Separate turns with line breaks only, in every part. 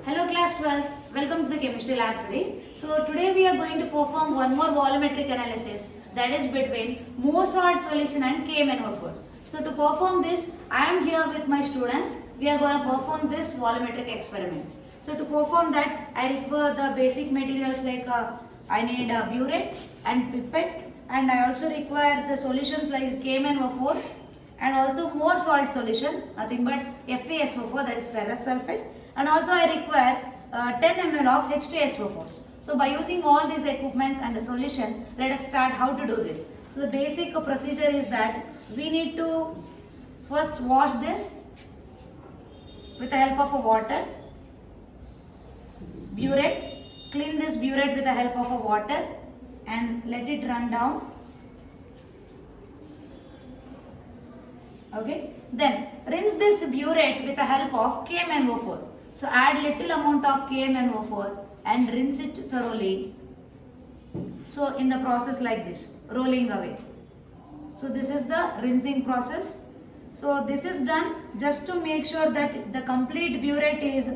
Hello class 12, welcome to the chemistry lab today. So today we are going to perform one more volumetric analysis, that is between Mohr salt solution and KMnO4. So to perform this, I am here with my students. We are going to perform this volumetric experiment. So to perform that, I require the basic materials like I need a burette and pipette, and I also require the solutions like KMnO4 and also Mohr salt solution, nothing but FeSO4, that is ferrous sulfate, and also I require 10 ml of H2SO4. So by using all these equipments and the solution, let us start how to do this. So the basic procedure is that we need to first wash this with the help of a water, burette, clean this burette with the help of a water and let it run down. Okay, then rinse this burette with the help of KMnO4. So add little amount of KMnO4 and rinse it thoroughly. So in the process like this, rolling away. So this is the rinsing process. So this is done just to make sure that the complete burette is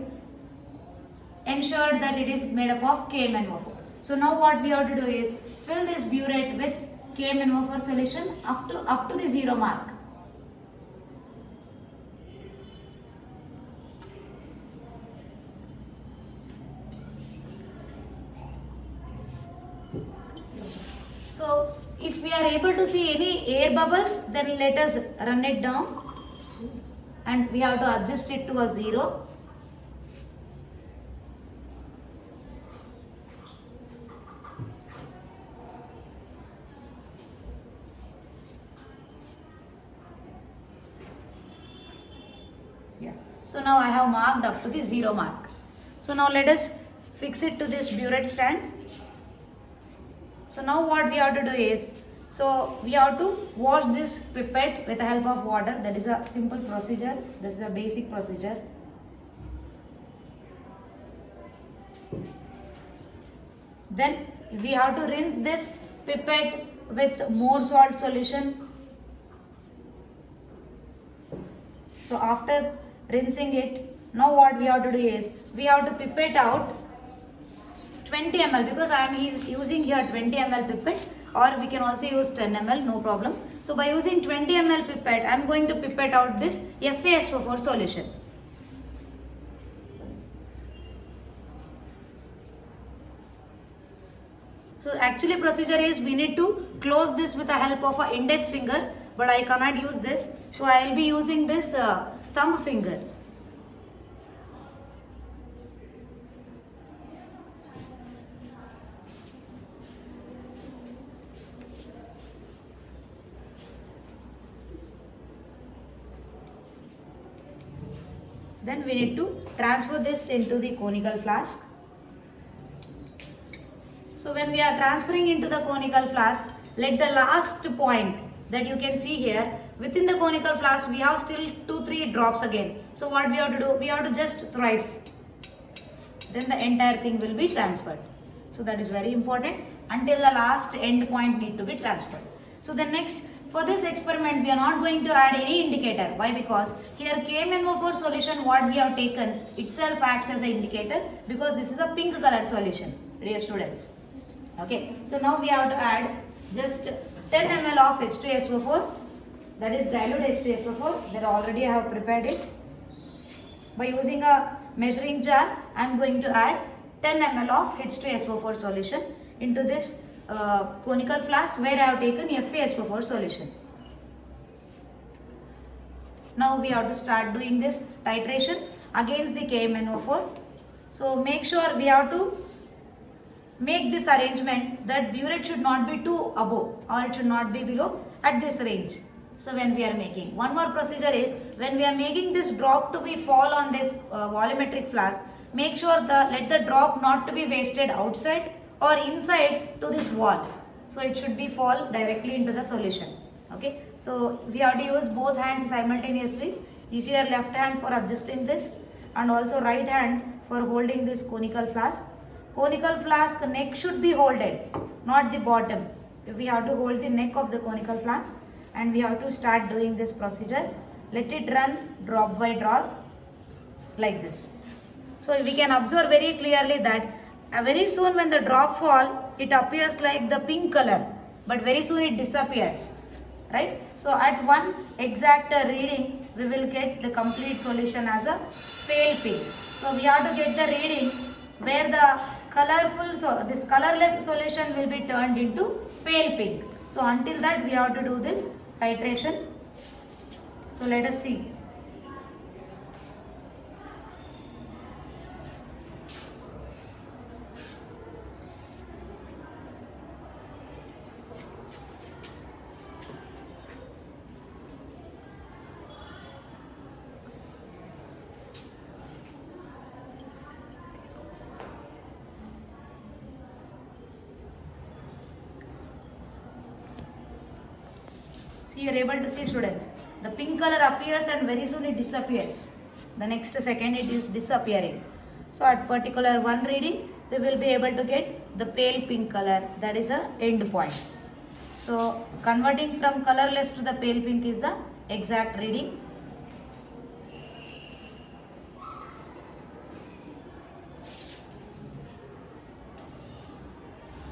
ensured that it is made up of KMnO4. So now what we have to do is fill this burette with KMnO4 solution up to the 0 mark. So if we are able to see any air bubbles, then let us run it down and we have to adjust it to a 0. Yeah. So now I have marked up to the 0 mark. So now let us fix it to this burette stand. So now what we have to do is, so we have to wash this pipette with the help of water. That is a simple procedure. This is a basic procedure. Then we have to rinse this pipette with Mohr salt solution. So after rinsing it, now what we have to do is, we have to pipette out 20 ml because I am using here 20 ml pipette, or we can also use 10 ml, no problem. So by using 20 ml pipette, I am going to pipette out this FeSO4 solution. So actually procedure is we need to close this with the help of an index finger, but I cannot use this. So I will be using this thumb finger. Then we need to transfer this into the conical flask. So when we are transferring into the conical flask, let the last point that you can see here, within the conical flask we have still 2-3 drops again. So what we have to do, we have to just thrice. Then the entire thing will be transferred. So that is very important until the last end point need to be transferred. So the next, for this experiment, we are not going to add any indicator. Why? Because here KMnO4 solution what we have taken itself acts as an indicator, because this is a pink color solution, dear students. Okay, so now we have to add just 10 ml of H2SO4, that is dilute H2SO4, that already I have prepared it. By using a measuring jar, I am going to add 10 ml of H2SO4 solution into this conical flask where I have taken FeSO4 solution. Now we have to start doing this titration against the KMnO4. So make sure we have to make this arrangement that burette should not be too above or it should not be below, at this range. So when we are making, one more procedure is, when we are making this drop to be fall on this volumetric flask, make sure let the drop not to be wasted outside or inside to this wall. So it should be fall directly into the solution. Okay, so we have to use both hands simultaneously. Use your left hand for adjusting this and also right hand for holding this conical flask. Conical flask neck should be holded, not the bottom. We have to hold the neck of the conical flask and we have to start doing this procedure. Let it run drop by drop like this. So we can observe very clearly that very soon when the drop fall, it appears like the pink color, but very soon it disappears, right? So at one exact reading, we will get the complete solution as a pale pink. So we have to get the reading where the colorful, so this colorless solution will be turned into pale pink. So until that we have to do this titration. So let us see. See, you are able to see, students, the pink color appears and very soon it disappears. The next second it is disappearing. So at particular one reading, we will be able to get the pale pink color, that is a end point. So converting from colorless to the pale pink is the exact reading.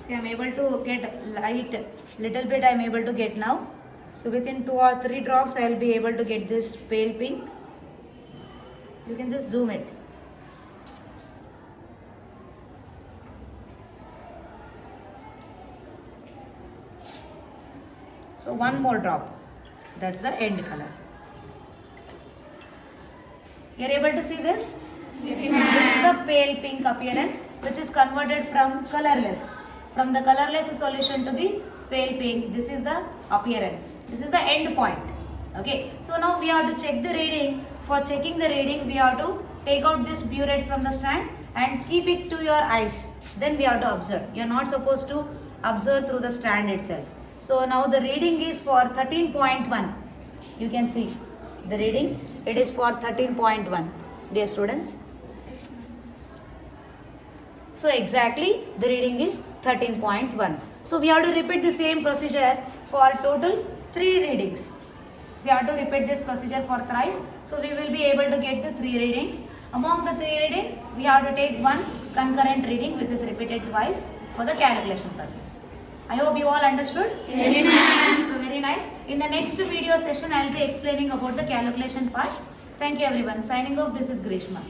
See, I am able to get light, little bit I am able to get now. So within 2 or 3 drops I will be able to get this pale pink. You can just zoom it. So one more drop, that's the end color. You are able to see this? Yes, this is the pale pink appearance which is converted from colorless. From the colorless solution to the pale pink, this is the appearance. This is the end point. Okay, so now we have to check the reading. For checking the reading, we have to take out this burette from the strand and keep it to your eyes. Then we have to observe. You are not supposed to observe through the strand itself. So now the reading is for 13.1. You can see the reading. It is for 13.1. Dear students. So exactly the reading is 13.1. So we have to repeat the same procedure for total 3 readings. We have to repeat this procedure for thrice. So we will be able to get the 3 readings. Among the 3 readings, we have to take one concurrent reading which is repeated twice for the calculation purpose. I hope you all understood.
Yes, ma'am.
So very nice. In the next video session, I will be explaining about the calculation part. Thank you everyone. Signing off, this is Grishma.